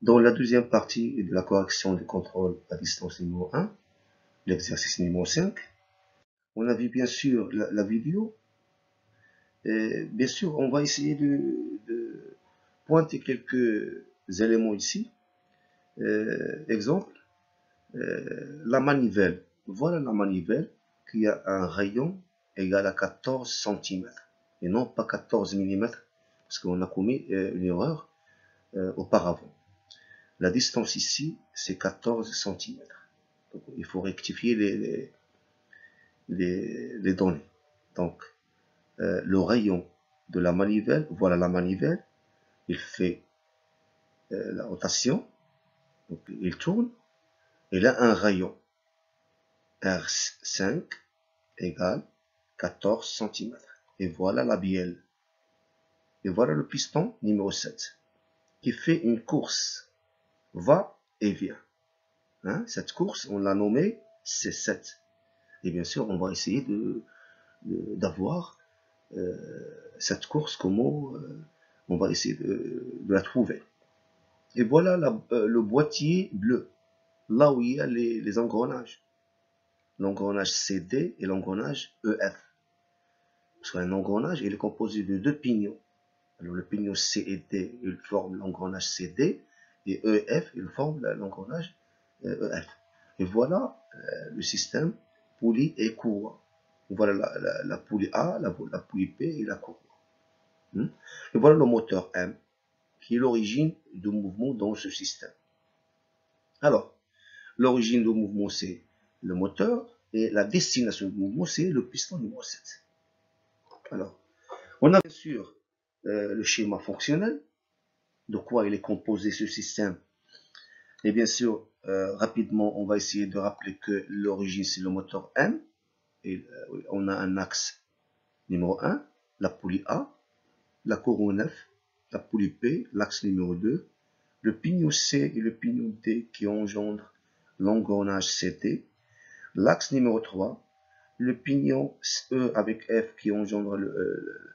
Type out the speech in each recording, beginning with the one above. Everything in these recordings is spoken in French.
Dans la deuxième partie de la correction du contrôle à distance numéro 1, l'exercice numéro 5, on a vu bien sûr la vidéo. Et bien sûr, on va essayer de pointer quelques éléments ici. Exemple, la manivelle. Voilà la manivelle qui a un rayon égal à 14 cm et non pas 14 mm parce qu'on a commis une erreur auparavant. La distance ici, c'est 14 cm. Donc, il faut rectifier les données. Donc, le rayon de la manivelle, voilà la manivelle, il fait la rotation, donc il tourne, il a un rayon R5 égale 14 cm. Et voilà la bielle. Et voilà le piston numéro 7 qui fait une course, va et vient. Hein? Cette course, on l'a nommée C7. Et bien sûr, on va essayer d'avoir cette course, comment on va essayer de la trouver. Et voilà le boîtier bleu, là où il y a les engrenages. L'engrenage CD et l'engrenage EF. Parce qu'un engrenage, il est composé de deux pignons. Alors le pignon C et D, il forme l'engrenage CD, et EF, il forme l'engrenage EF. Et voilà le système poulie et courroie. Voilà la poulie A, la poulie P et la courroie. Et voilà le moteur M, qui est l'origine du mouvement dans ce système. Alors, l'origine du mouvement, c'est le moteur, et la destination du mouvement, c'est le piston numéro 7. Alors, on a bien sûr le schéma fonctionnel, de quoi il est composé ce système. Et bien sûr, rapidement, on va essayer de rappeler que l'origine, c'est le moteur M. Et on a un axe numéro 1, la poulie A, la courroie F, la poulie P, l'axe numéro 2, le pignon C et le pignon D qui engendrent l'engrenage CD, l'axe numéro 3, le pignon E avec F qui engendre le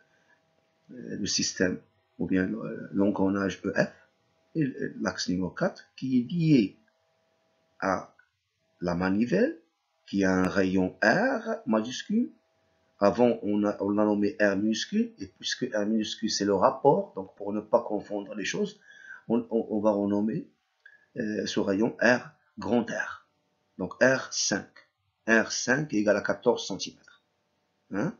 système, ou bien l'engrenage EF, et l'axe numéro 4 qui est lié à la manivelle, qui a un rayon R majuscule. Avant, on l'a nommé R minuscule, et puisque R minuscule, c'est le rapport, donc pour ne pas confondre les choses, on va renommer ce rayon R grand R. Donc R5. R5 égale à 14 cm. Hein?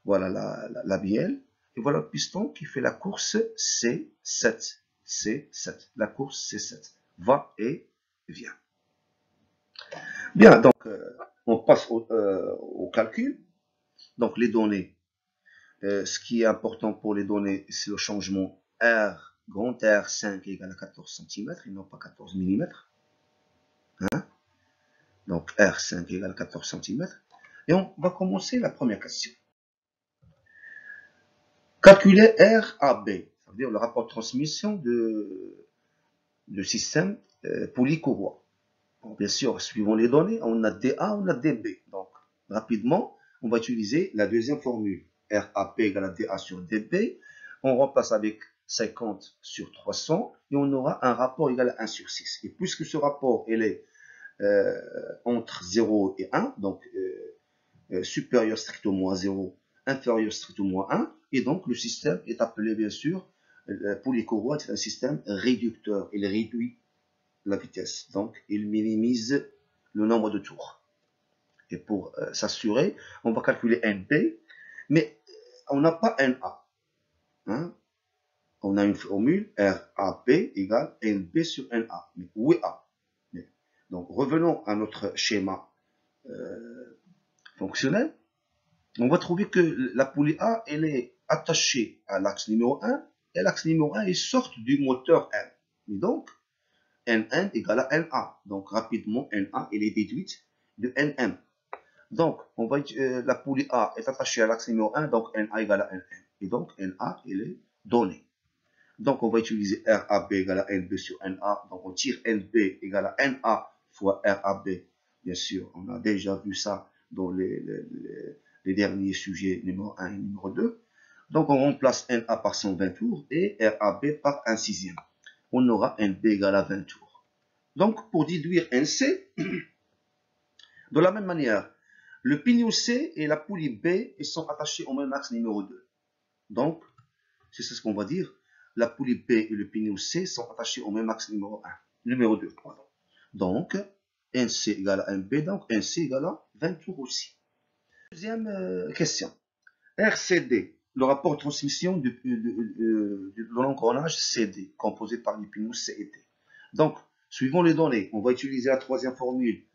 Voilà la bielle. Et voilà le piston qui fait la course C7. C7. La course C7. Va et vient. Bien, donc on passe au calcul. Donc les données. Ce qui est important pour les données, c'est le changement R, grand R5 égale à 14 cm et non pas 14 mm. Hein? Donc R5 égale 14 cm. Et on va commencer la première question. Calculer RAB, ça veut dire le rapport de transmission de système poulie-courroie. Bien sûr, suivant les données, on a DA, on a DB. Donc, rapidement, on va utiliser la deuxième formule. RAP égale à DA sur DB. On remplace avec 50 sur 300 et on aura un rapport égal à 1 sur 6. Et puisque ce rapport il est entre 0 et 1, donc supérieur strictement à 0, inférieur strictement à 1, et donc le système est appelé bien sûr, poulie-courroie, c'est un système réducteur. Il réduit la vitesse, donc il minimise le nombre de tours. Et pour s'assurer, on va calculer NP, mais on n'a pas NA. Hein? On a une formule RAP égale NB sur NA. Mais où est A? Donc revenons à notre schéma fonctionnel. On va trouver que la poulie A, elle est attachée à l'axe numéro 1, et l'axe numéro 1 est sorte du moteur N. Et donc, Nn égale à Na. Donc, rapidement, Na, elle est déduite de Nm. Donc, la poulie A est attachée à l'axe numéro 1, donc Na égale à Nm. Et donc, Na, elle est donnée. Donc, on va utiliser RAB égale à NB sur Na. Donc, on tire NB égale à Na fois RAB. Bien sûr, on a déjà vu ça dans les derniers sujets numéro 1 et numéro 2. Donc, on remplace Na par 120 tours et RAB par 1/6. on aura NB égale à 20 tours. Donc, pour déduire NC, de la même manière, le pignon C et la poulie B ils sont attachés au même axe numéro 2. Donc, c'est ce qu'on va dire. La poulie B et le pignon C sont attachés au même axe numéro 1. Numéro 2, pardon. Donc, NC égale à NB, donc NC égale à 20 tours aussi. Deuxième question. RCD, le rapport de transmission de l'engrenage CD, composé par les pignoux C et D. Donc, suivant les données, on va utiliser la troisième formule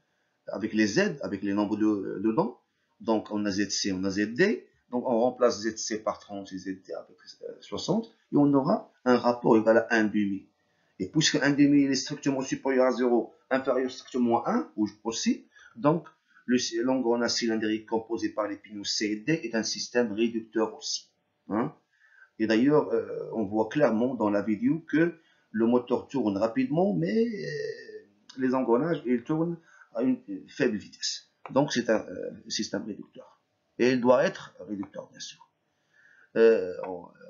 avec les Z, avec les nombres dedans. Donc, on a ZC, on a ZD. Donc, on remplace ZC par 30 et ZD avec 60. Et on aura un rapport égal à 1,5. Et puisque 1,5 est strictement supérieur à 0, inférieur strictement à 1, aussi, donc, l'engrenage cylindrique composé par les pignoux C et D est un système réducteur aussi. Hein? Et d'ailleurs, on voit clairement dans la vidéo que le moteur tourne rapidement, mais les engrenages, ils tournent à une faible vitesse. Donc, c'est un système réducteur. Et il doit être réducteur, bien sûr.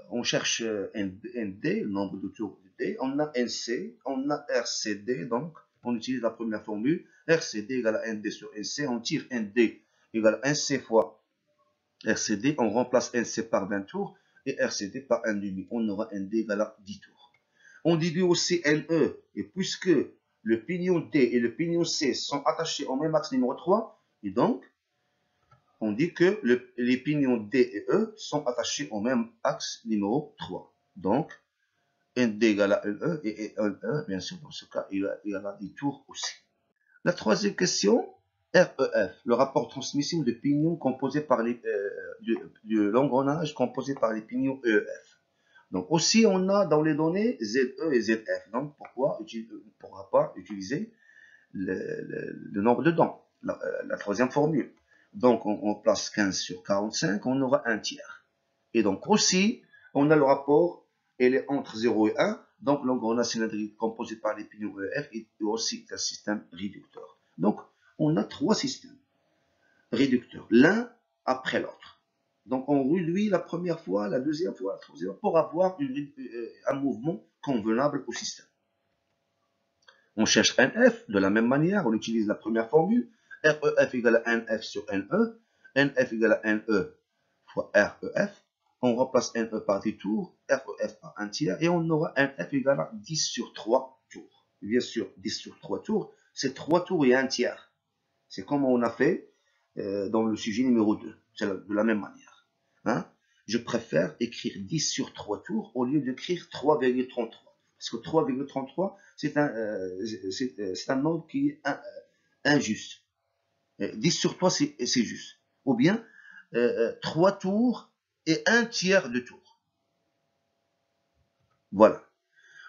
On cherche ND, le nombre de tours de D. On a NC, on a RCD, donc on utilise la première formule. RCD égale à ND sur NC. On tire ND égale à NC fois RCD. On remplace NC par 20 tours et RCD par 1,5. On aura ND égale à 10 tours. On déduit aussi LE. Et puisque le pignon D et le pignon C sont attachés au même axe numéro 3, et donc, on dit que les pignons D et E sont attachés au même axe numéro 3. Donc, ND égale à LE et LE, bien sûr, dans ce cas, il a 10 tours aussi. La troisième question, REF, le rapport de transmission de pignons composé par de l'engrenage composé par les pignons EF. Donc aussi, on a dans les données ZE et ZF. Donc pourquoi on ne pourra pas utiliser le nombre de dents, la troisième formule. Donc on place 15 sur 45, on aura un tiers. Et donc aussi, on a le rapport, il est entre 0 et 1. Donc l'engrenage cylindrique composé par les pignons EF est aussi un système réducteur. Donc on a trois systèmes réducteurs, l'un après l'autre. Donc on réduit la première fois, la deuxième fois, la troisième fois, pour avoir un mouvement convenable au système. On cherche NF de la même manière, on utilise la première formule, REF égale à NF sur NE, NF égale à NE fois REF, on remplace NE par 10 tours, REF par 1 tiers, et on aura NF égale à 10 sur 3 tours. Bien sûr, 10 sur 3 tours, c'est 3 tours et 1 tiers. C'est comme on a fait dans le sujet numéro 2, c'est de la même manière. Hein? Je préfère écrire 10 sur 3 tours au lieu d'écrire 3,33. Parce que 3,33, c'est un nombre qui est injuste. 10 sur 3, c'est juste. Ou bien 3 tours et 1 tiers de tour. Voilà.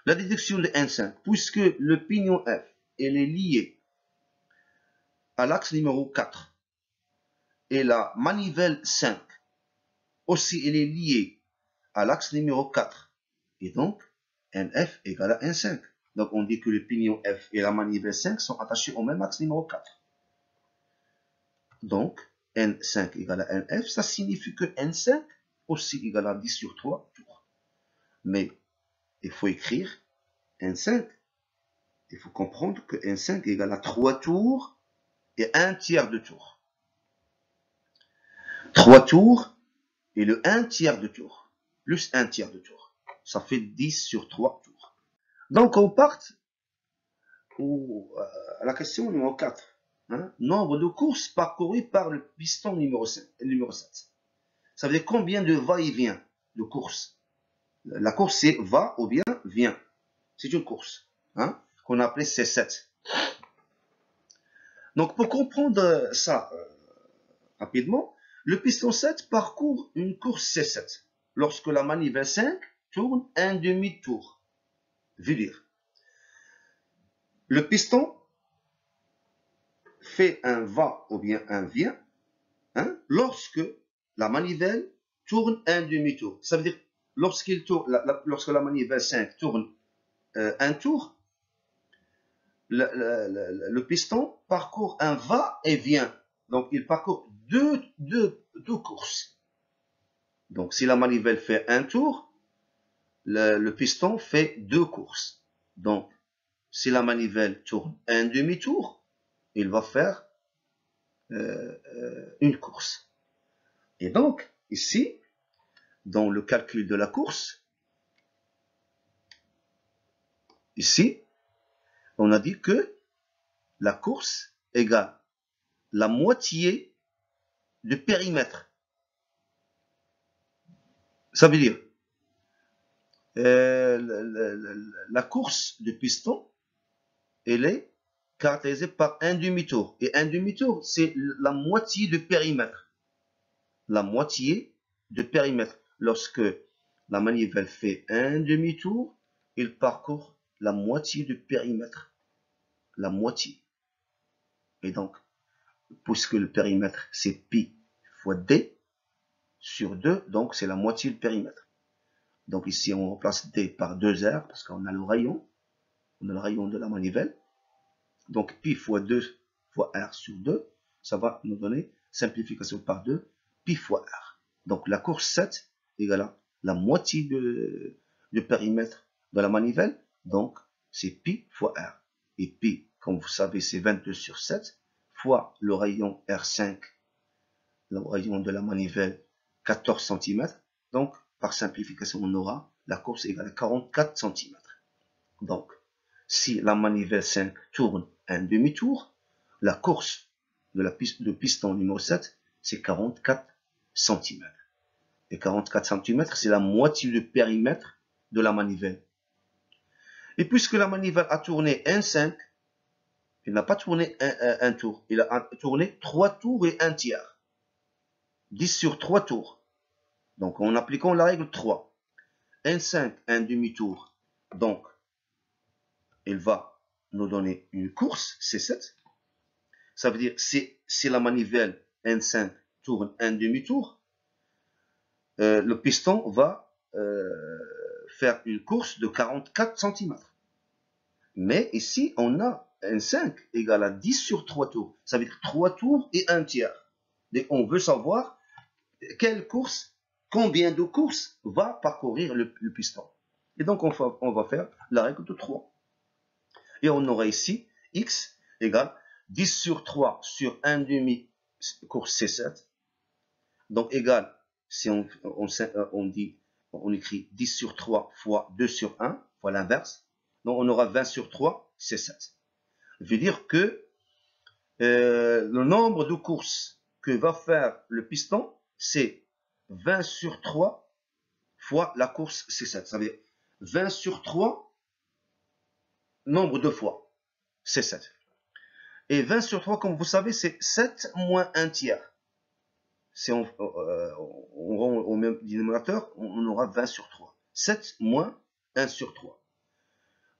La déduction de N5, puisque le pignon F elle est lié à l'axe numéro 4 et la manivelle 5 aussi elle est liée à l'axe numéro 4 et donc NF égale à N5. Donc on dit que le pignon F et la manivelle 5 sont attachés au même axe numéro 4. Donc N5 égale à NF, ça signifie que N5 aussi égale à 10 sur 3 tours. Mais il faut écrire N5. Il faut comprendre que N5 égale à 3 tours et 1 tiers de tour. 3 tours et le 1 tiers de tour, plus 1 tiers de tour. Ça fait 10 sur 3 tours. Donc on part à la question numéro 4. Hein, nombre de courses parcourues par le piston numéro 7. Ça veut dire combien de va-et-vient de courses. La course c'est va ou bien vient. C'est une course hein, qu'on a appelée C7. Donc pour comprendre ça rapidement, le piston 7 parcourt une course C7 lorsque la manivelle 5 tourne un demi-tour. Veut dire, le piston fait un va ou bien un vient hein, lorsque la manivelle tourne un demi-tour. Ça veut dire lorsque la manivelle 5 tourne un tour, le piston parcourt un va-et-vient. Donc il parcourt deux courses. Donc si la manivelle fait un tour, le piston fait 2 courses. Donc, si la manivelle tourne un demi-tour, il va faire une course. Et donc, ici, dans le calcul de la course, ici, on a dit que la course égale la moitié du périmètre. Ça veut dire, la course de piston, elle est caractérisée par un demi-tour. Et un demi-tour, c'est la moitié du périmètre. La moitié de périmètre. Lorsque la manivelle fait un demi-tour, il parcourt la moitié du périmètre. La moitié. Et donc, puisque le périmètre, c'est pi fois d sur 2, donc c'est la moitié du périmètre. Donc ici, on remplace d par 2r, parce qu'on a le rayon. On a le rayon de la manivelle. Donc pi fois 2 fois r sur 2, ça va nous donner simplification par 2, pi fois r. Donc la course 7 égale à la moitié du périmètre de la manivelle. Donc c'est pi fois r. Et pi, comme vous savez, c'est 22 sur 7 fois le rayon R5, le rayon de la manivelle 14 cm. Donc par simplification, on aura la course égale à 44 cm. Donc si la manivelle 5 tourne un demi-tour, la course de piston numéro 7, c'est 44 cm. Et 44 cm, c'est la moitié du périmètre de la manivelle. Et puisque la manivelle a tourné 1,5, il n'a pas tourné un tour, il a tourné 3 tours et 1 tiers. 10 sur 3 tours. Donc en appliquant la règle 3, 1,5, un demi-tour, donc il va nous donner une course, C7. Ça veut dire si la manivelle N5 tourne un demi-tour, le piston va faire une course de 44 cm. Mais ici, on a N5 égale à 10 sur 3 tours. Ça veut dire 3 tours et 1 tiers. Et on veut savoir combien de courses va parcourir le piston. Et donc, on va faire la règle de 3. Et on aura ici x égale 10 sur 3 sur 1 demi course C7. Donc égal, si on écrit 10 sur 3 fois 2 sur 1, fois l'inverse. Donc on aura 20 sur 3, C7. Ça veut dire que le nombre de courses que va faire le piston, c'est 20 sur 3 fois la course C7. Ça veut dire 20 sur 3, nombre de fois, C7. Et 20 sur 3, comme vous savez, c'est 7 moins 1 tiers. Si on rend au même dénominateur, on aura 20 sur 3. 7 moins 1 sur 3.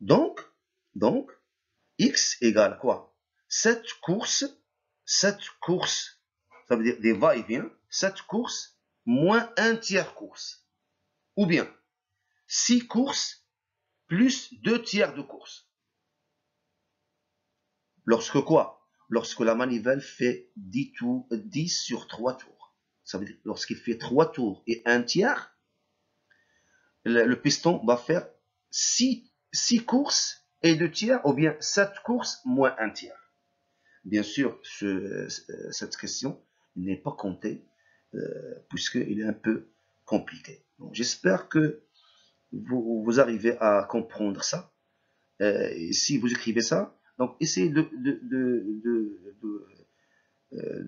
Donc, x égale quoi? 7 courses, ça veut dire des va-et-vient, 7 courses moins 1 tiers course. Ou bien 6 courses plus 2 tiers de course. Lorsque quoi? Lorsque la manivelle fait 10 sur 3 tours. Ça veut dire lorsqu'il fait 3 tours et 1 tiers, le piston va faire 6 courses et 2 tiers, ou bien 7 courses moins 1 tiers. Bien sûr, cette question n'est pas comptée, puisqu'il est un peu compliqué. J'espère que vous arrivez à comprendre ça. Et si vous écrivez ça, donc essayez de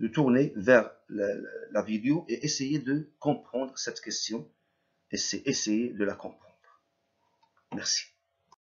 tourner vers la vidéo et essayez de comprendre cette question et essayez de la comprendre. Merci.